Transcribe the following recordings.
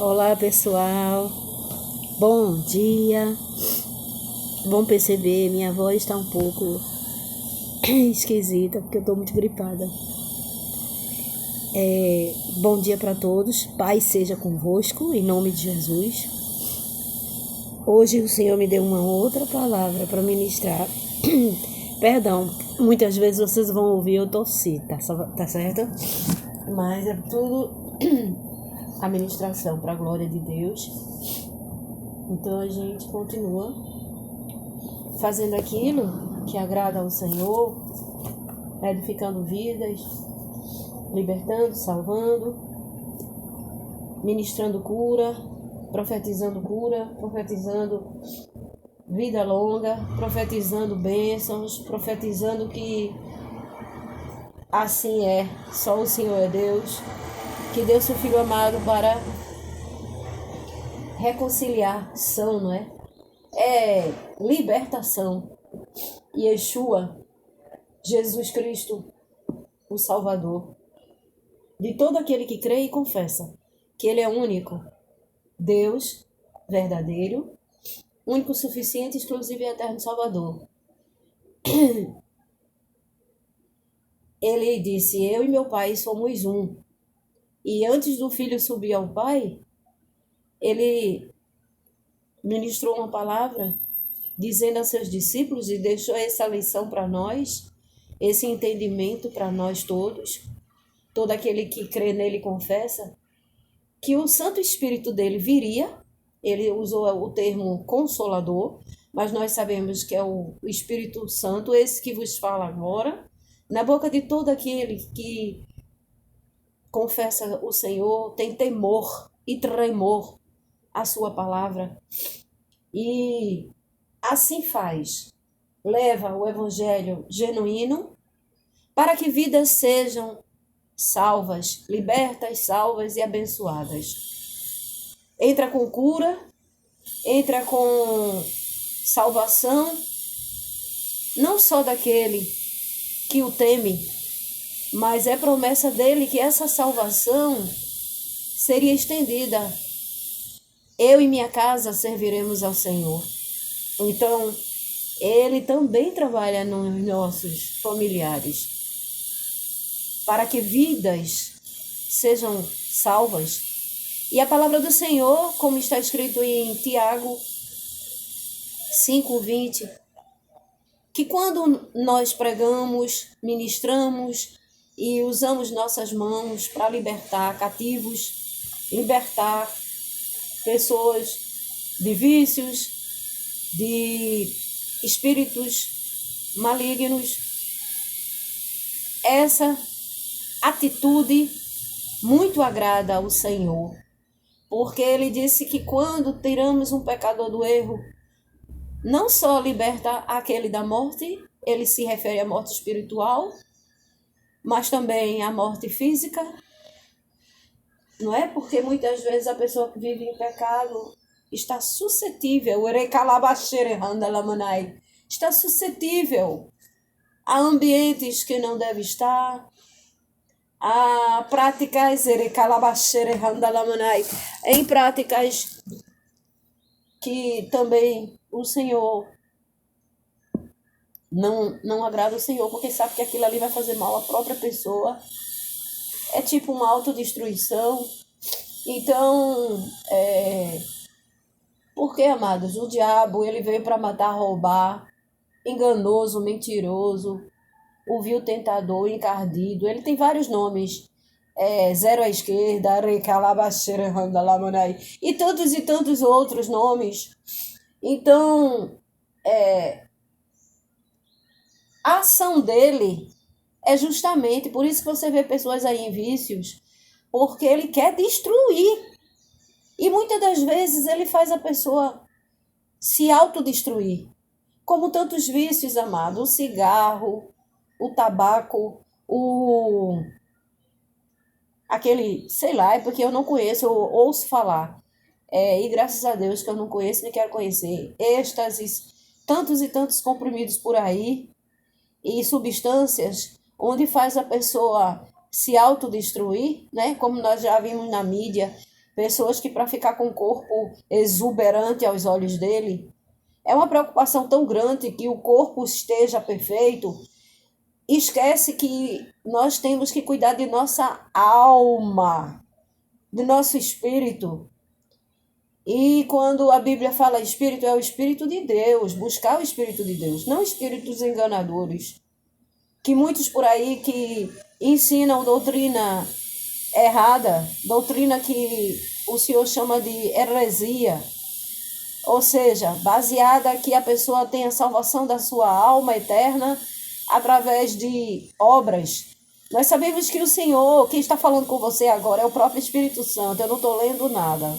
Olá pessoal, bom dia. Bom perceber, minha voz está um pouco esquisita porque eu estou muito gripada. Bom dia para todos, paz seja convosco, em nome de Jesus. Hoje o Senhor me deu uma outra palavra para ministrar. Perdão, muitas vezes vocês vão ouvir eu tossir, tá certo? Mas é tudo a ministração para a glória de Deus. Então a gente continua fazendo aquilo que agrada ao Senhor, edificando vidas, libertando, salvando, ministrando cura, profetizando vida longa, profetizando bênçãos, profetizando que assim é, só o Senhor é Deus, que deu seu Filho amado para reconciliação, não é? É libertação. Yeshua, Jesus Cristo, o Salvador, de todo aquele que crê e confessa que Ele é único, Deus verdadeiro, único, suficiente, exclusivo e eterno Salvador. Ele disse: eu e meu Pai somos um. E antes do Filho subir ao Pai, Ele ministrou uma palavra dizendo a seus discípulos e deixou essa lição para nós, esse entendimento para nós todos, todo aquele que crê nele e confessa, que o Santo Espírito dele viria. Ele usou o termo consolador, mas nós sabemos que é o Espírito Santo, esse que vos fala agora, na boca de todo aquele que confessa o Senhor, tem temor e tremor à sua palavra. E assim faz, leva o evangelho genuíno para que vidas sejam salvas, libertas, salvas e abençoadas. Entra com cura, entra com salvação, não só daquele que o teme, mas é promessa dele que essa salvação seria estendida. Eu e minha casa serviremos ao Senhor. Então, ele também trabalha nos nossos familiares, para que vidas sejam salvas. E a palavra do Senhor, como está escrito em Tiago 5:20, que quando nós pregamos, ministramos e usamos nossas mãos para libertar cativos, libertar pessoas de vícios, de espíritos malignos, essa atitude muito agrada ao Senhor, porque ele disse que quando tiramos um pecador do erro, não só liberta aquele da morte, ele se refere à morte espiritual, mas também à morte física, não é? Porque muitas vezes a pessoa que vive em pecado está suscetível, está suscetível a ambientes que não deve estar, a práticas em práticas que também o Senhor não agrada o Senhor, porque sabe que aquilo ali vai fazer mal à própria pessoa. É tipo uma autodestruição. Então, porque, amados, o diabo ele veio para matar, roubar, enganoso, mentiroso, o vil tentador, encardido, ele tem vários nomes, zero à esquerda, e tantos outros nomes. Então, a ação dele é justamente, por isso que você vê pessoas aí em vícios, porque ele quer destruir. E muitas das vezes ele faz a pessoa se autodestruir, como tantos vícios, amado, o cigarro, o tabaco, aquele, sei lá, é porque eu não conheço, eu ouço falar, e graças a Deus que eu não conheço nem quero conhecer, êxtases, tantos e tantos comprimidos por aí, e substâncias onde faz a pessoa se autodestruir, né? Como nós já vimos na mídia, Pessoas que, para ficar com o corpo exuberante aos olhos dele, é uma preocupação tão grande que o corpo esteja perfeito. Esquece que nós temos que cuidar de nossa alma, de nosso espírito. E quando a Bíblia fala espírito, é o Espírito de Deus, buscar o Espírito de Deus, não espíritos enganadores. Que muitos por aí que ensinam doutrina errada, doutrina que o Senhor chama de heresia, ou seja, baseada que a pessoa tenha a salvação da sua alma eterna através de obras. Nós sabemos que o Senhor, quem está falando com você agora, é o próprio Espírito Santo. Eu não estou lendo nada.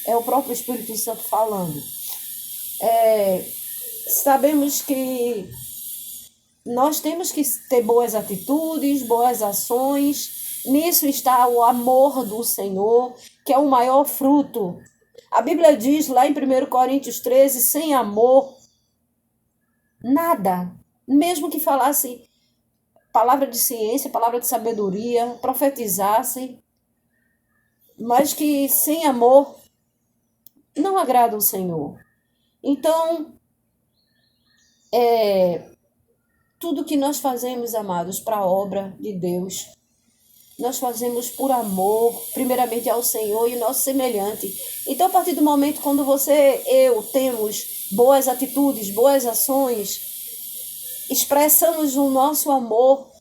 É o próprio Espírito Santo falando. Sabemos que nós temos que ter boas atitudes, boas ações. Nisso está o amor do Senhor, que é o maior fruto. A Bíblia diz lá em 1 Coríntios 13, sem amor, nada. Mesmo que falasse palavra de ciência, palavra de sabedoria, profetizasse, mas que sem amor não agrada o Senhor. Então, tudo que nós fazemos, amados, para a obra de Deus, nós fazemos por amor, primeiramente ao Senhor e ao nosso semelhante. Então, a partir do momento quando eu temos boas atitudes, boas ações, expressamos o nosso amor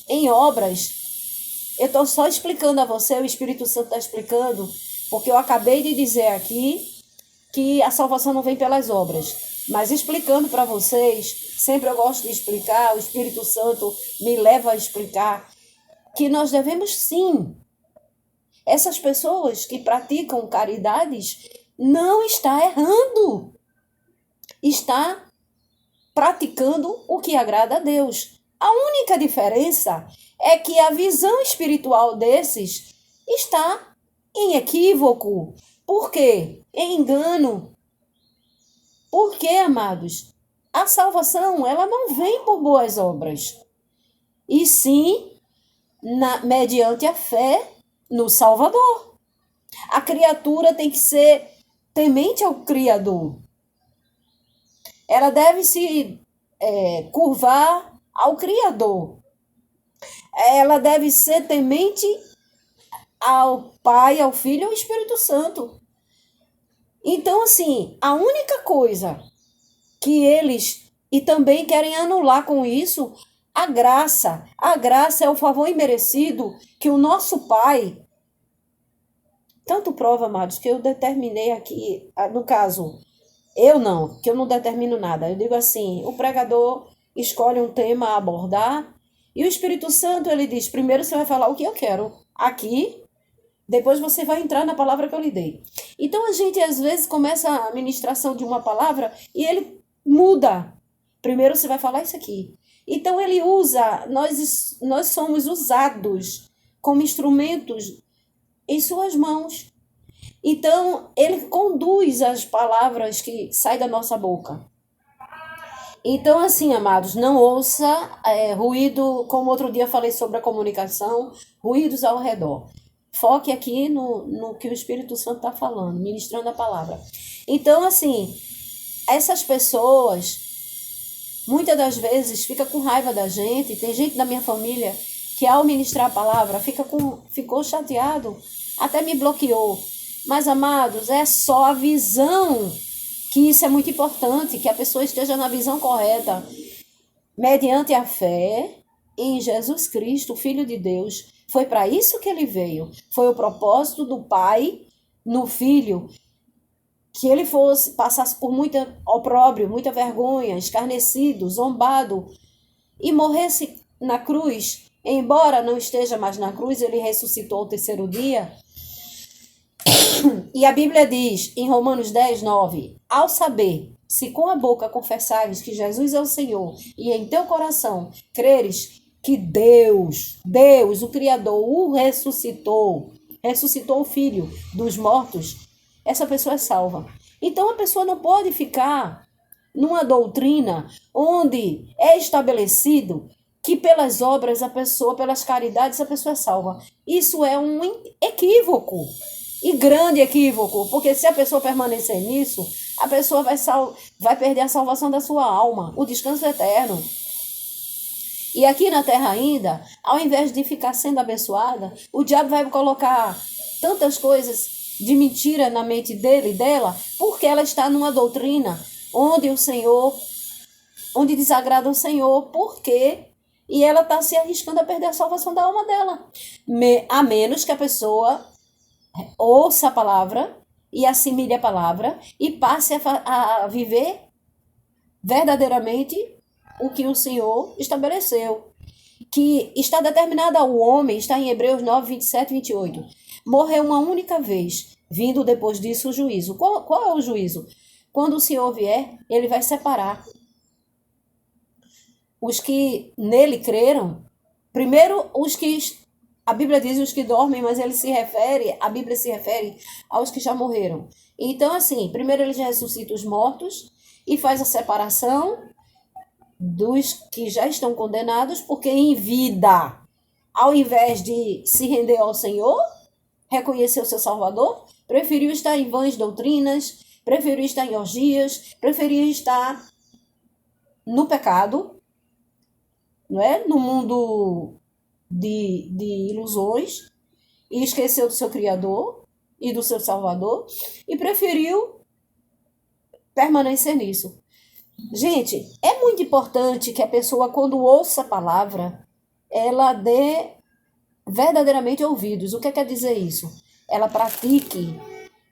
em obras. Eu estou só explicando a você, o Espírito Santo está explicando, porque eu acabei de dizer aqui que a salvação não vem pelas obras. Mas explicando para vocês, sempre eu gosto de explicar, o Espírito Santo me leva a explicar, que nós devemos sim. Essas pessoas que praticam caridades não está errando. Está praticando o que agrada a Deus. A única diferença é que a visão espiritual desses está em equívoco. Por quê? Em engano. Por quê, amados? A salvação, ela não vem por boas obras, e sim mediante a fé no Salvador. A criatura tem que ser temente ao Criador. Ela deve se curvar ao Criador. Ela deve ser temente ao Pai, ao Filho e ao Espírito Santo. Então, assim, a única coisa que eles, e também querem anular com isso, a graça. A graça é o favor imerecido que o nosso Pai, tanto prova, amados, que eu determinei aqui, no caso, que eu não determino nada. Eu digo assim, o pregador escolhe um tema a abordar e o Espírito Santo, ele diz, primeiro você vai falar o que eu quero aqui, depois você vai entrar na palavra que eu lhe dei. Então a gente às vezes começa a ministração de uma palavra e ele muda. Primeiro você vai falar isso aqui. Então ele usa, nós somos usados como instrumentos em suas mãos. Então ele conduz as palavras que saem da nossa boca. Então assim, amados, não ouça ruído, como outro dia falei sobre a comunicação, ruídos ao redor. Foque aqui no que o Espírito Santo está falando, ministrando a palavra. Então, assim, essas pessoas, muitas das vezes, ficam com raiva da gente. Tem gente da minha família que, ao ministrar a palavra, ficou chateado, até me bloqueou. Mas, amados, é só a visão, que isso é muito importante, que a pessoa esteja na visão correta, mediante a fé em Jesus Cristo, o Filho de Deus. Foi para isso que ele veio. Foi o propósito do Pai no Filho, que ele passasse por muita opróbrio, muita vergonha, escarnecido, zombado, e morresse na cruz. Embora não esteja mais na cruz, ele ressuscitou ao terceiro dia. E a Bíblia diz, em Romanos 10, 9, ao saber, se com a boca confessares que Jesus é o Senhor, e em teu coração creres que Deus, o Criador, o ressuscitou o Filho dos mortos, essa pessoa é salva. Então a pessoa não pode ficar numa doutrina onde é estabelecido que pelas obras pelas caridades, a pessoa é salva. Isso é um equívoco. E grande equívoco, porque se a pessoa permanecer nisso, a pessoa vai perder a salvação da sua alma, o descanso eterno. E aqui na terra ainda, ao invés de ficar sendo abençoada, o diabo vai colocar tantas coisas de mentira na mente dele e dela, porque ela está numa doutrina onde desagrada o Senhor, porque e ela está se arriscando a perder a salvação da alma dela. A menos que a pessoa ouça a palavra e assimile a palavra e passe a viver verdadeiramente o que o Senhor estabeleceu, que está determinado ao homem, está em Hebreus 9, 27 e 28. Morreu uma única vez, vindo depois disso o juízo. Qual é o juízo? Quando o Senhor vier, ele vai separar os que nele creram. Primeiro, a Bíblia diz os que dormem, mas a Bíblia se refere aos que já morreram. Então, assim, primeiro ele ressuscita os mortos e faz a separação dos que já estão condenados, porque em vida, ao invés de se render ao Senhor, reconhecer o seu Salvador, preferiu estar em vãs doutrinas, preferiu estar em orgias, preferiu estar no pecado, não é? No mundo de ilusões, e esqueceu do seu Criador e do seu Salvador, e preferiu permanecer nisso. Gente, é muito importante que a pessoa, quando ouça a palavra, ela dê verdadeiramente ouvidos. O que quer dizer isso? Ela pratique,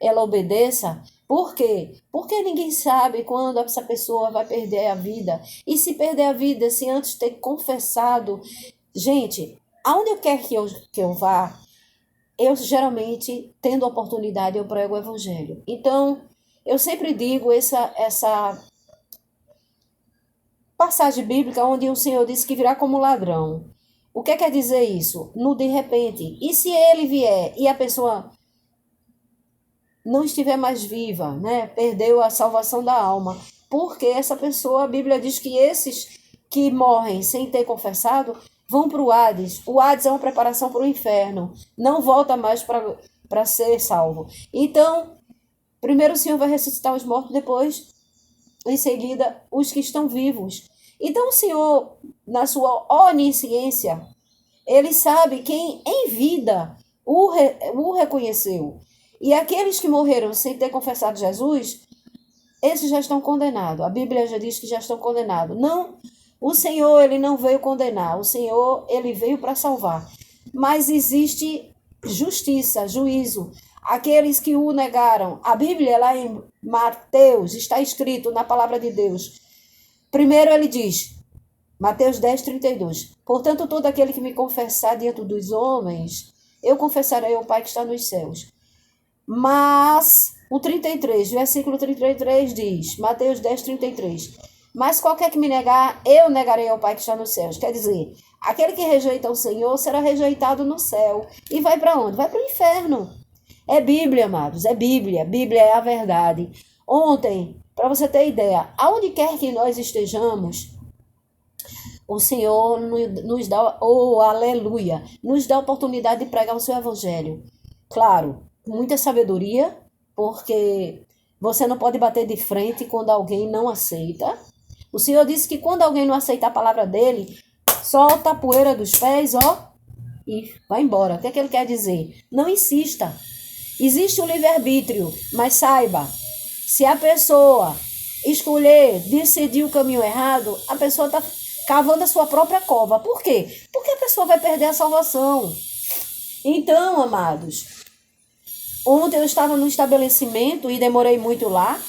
ela obedeça. Por quê? Porque ninguém sabe quando essa pessoa vai perder a vida. E se perder a vida, se antes ter confessado... Gente, aonde quer que eu vá, eu geralmente, tendo oportunidade, eu prego o evangelho. Então, eu sempre digo essa passagem bíblica onde o Senhor disse que virá como ladrão. O que quer dizer isso? No de repente. E se ele vier e a pessoa não estiver mais viva, né? Perdeu a salvação da alma. Porque essa pessoa, a Bíblia diz que esses que morrem sem ter confessado vão para o Hades. O Hades é uma preparação para o inferno. Não volta mais para ser salvo. Então, primeiro o Senhor vai ressuscitar os mortos, depois, em seguida, os que estão vivos. Então, o Senhor, na sua onisciência, ele sabe quem em vida o reconheceu. E aqueles que morreram sem ter confessado Jesus, esses já estão condenados. A Bíblia já diz que já estão condenados. Não, o Senhor, ele não veio condenar. O Senhor, ele veio para salvar. Mas existe justiça, juízo. Aqueles que o negaram. A Bíblia, lá em Mateus, está escrito na palavra de Deus. Primeiro ele diz, Mateus 10, 32. Portanto, todo aquele que me confessar diante dos homens, eu confessarei ao Pai que está nos céus. Mas, o 33, versículo 33 diz, Mateus 10, 33. Mas qualquer que me negar, eu negarei ao Pai que está nos céus. Quer dizer, aquele que rejeita o Senhor será rejeitado no céu. E vai para onde? Vai para o inferno. É Bíblia, amados, é Bíblia. Bíblia é a verdade. Ontem, para você ter ideia, aonde quer que nós estejamos, o Senhor nos dá, aleluia, nos dá a oportunidade de pregar o seu evangelho. Claro, com muita sabedoria, porque você não pode bater de frente quando alguém não aceita. O Senhor disse que quando alguém não aceita a palavra dele, solta a poeira dos pés, e vai embora. O que é que ele quer dizer? Não insista. Existe o livre-arbítrio, mas saiba, se a pessoa escolher, decidir o caminho errado, a pessoa está cavando a sua própria cova. Por quê? Porque a pessoa vai perder a salvação. Então, amados, ontem eu estava no estabelecimento e demorei muito lá.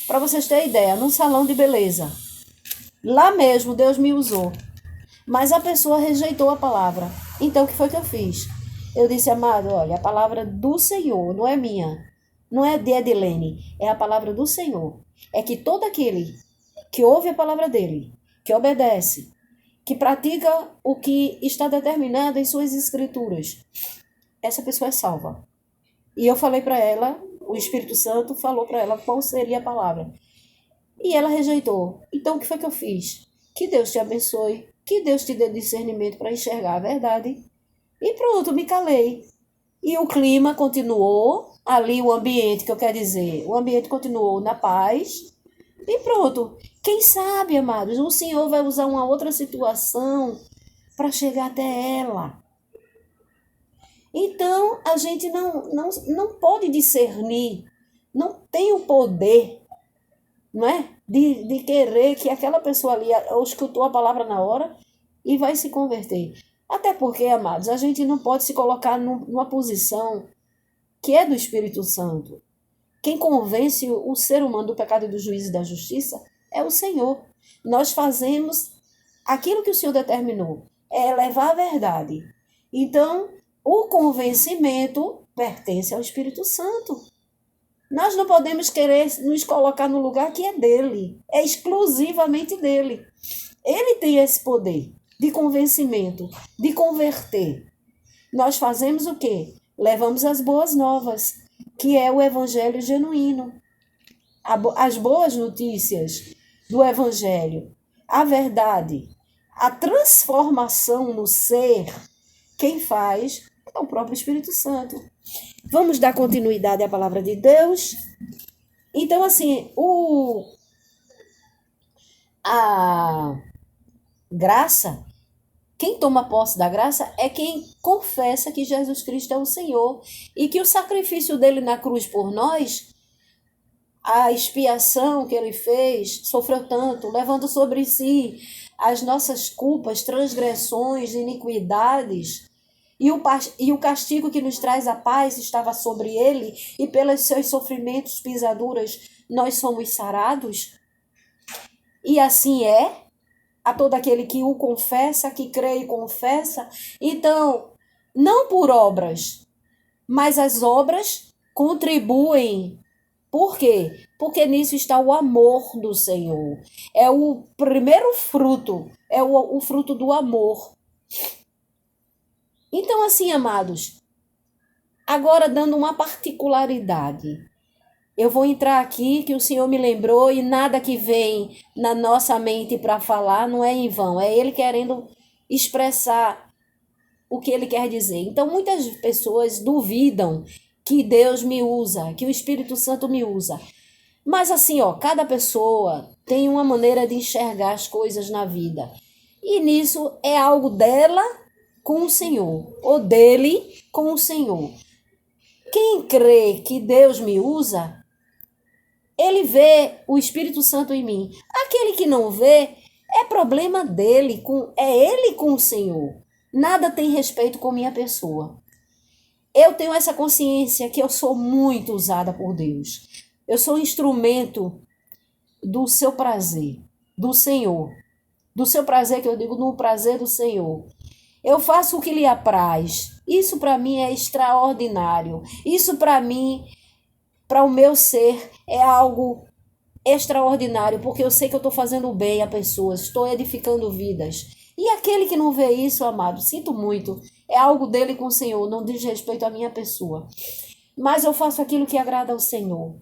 Para vocês terem ideia, num salão de beleza. Lá mesmo Deus me usou. Mas a pessoa rejeitou a palavra. Então o que foi que eu fiz? Eu disse, amado, olha, a palavra do Senhor, não é minha. Não é de Edilene, é a palavra do Senhor. É que todo aquele que ouve a palavra dele, que obedece, que pratica o que está determinado em suas escrituras, essa pessoa é salva. E eu falei para ela, o Espírito Santo falou para ela qual seria a palavra. E ela rejeitou. Então o que foi que eu fiz? Que Deus te abençoe, que Deus te dê discernimento para enxergar a verdade. E pronto, me calei. E o clima continuou, ali o ambiente, que eu quero dizer, o ambiente continuou na paz e pronto. Quem sabe, amados, o Senhor vai usar uma outra situação para chegar até ela. Então, a gente não pode discernir, não tem o poder, não é? De querer que aquela pessoa ali ou escutou a palavra na hora e vai se converter. Até porque, amados, a gente não pode se colocar numa posição que é do Espírito Santo. Quem convence o ser humano do pecado e do juízo e da justiça é o Senhor. Nós fazemos aquilo que o Senhor determinou, é levar a verdade. Então, o convencimento pertence ao Espírito Santo. Nós não podemos querer nos colocar no lugar que é dele, é exclusivamente dele. Ele tem esse poder de convencimento, de converter. Nós fazemos o quê? Levamos as boas novas, que é o evangelho genuíno. As boas notícias do evangelho, a verdade, a transformação no ser, quem faz é o próprio Espírito Santo. Vamos dar continuidade à palavra de Deus. Então, assim, a graça, quem toma posse da graça é quem confessa que Jesus Cristo é o Senhor e que o sacrifício dele na cruz por nós, a expiação que ele fez, sofreu tanto, levando sobre si as nossas culpas, transgressões, iniquidades, e o castigo que nos traz a paz estava sobre ele, e pelos seus sofrimentos, pisaduras, nós somos sarados. E assim é a todo aquele que o confessa, que crê e confessa. Então, não por obras, mas as obras contribuem. Por quê? Porque nisso está o amor do Senhor. É o primeiro fruto, é o fruto do amor. Então, assim, amados, agora dando uma particularidade, eu vou entrar aqui que o Senhor me lembrou e nada que vem na nossa mente para falar não é em vão, é Ele querendo expressar o que Ele quer dizer. Então, muitas pessoas duvidam que Deus me usa, que o Espírito Santo me usa. Mas assim, cada pessoa tem uma maneira de enxergar as coisas na vida. E nisso é algo dela com o Senhor, ou dele com o Senhor. Quem crê que Deus me usa, ele vê o Espírito Santo em mim. Aquele que não vê, é problema dele, é ele com o Senhor. Nada tem respeito com minha pessoa. Eu tenho essa consciência que eu sou muito usada por Deus. Eu sou instrumento do seu prazer, do Senhor. Do seu prazer, que eu digo, no prazer do Senhor. Eu faço o que lhe apraz. Isso para mim é extraordinário. Isso para mim, para o meu ser, é algo extraordinário, porque eu sei que eu estou fazendo bem a pessoas, estou edificando vidas. E aquele que não vê isso, amado, sinto muito, é algo dele com o Senhor, não diz respeito à minha pessoa. Mas eu faço aquilo que agrada ao Senhor.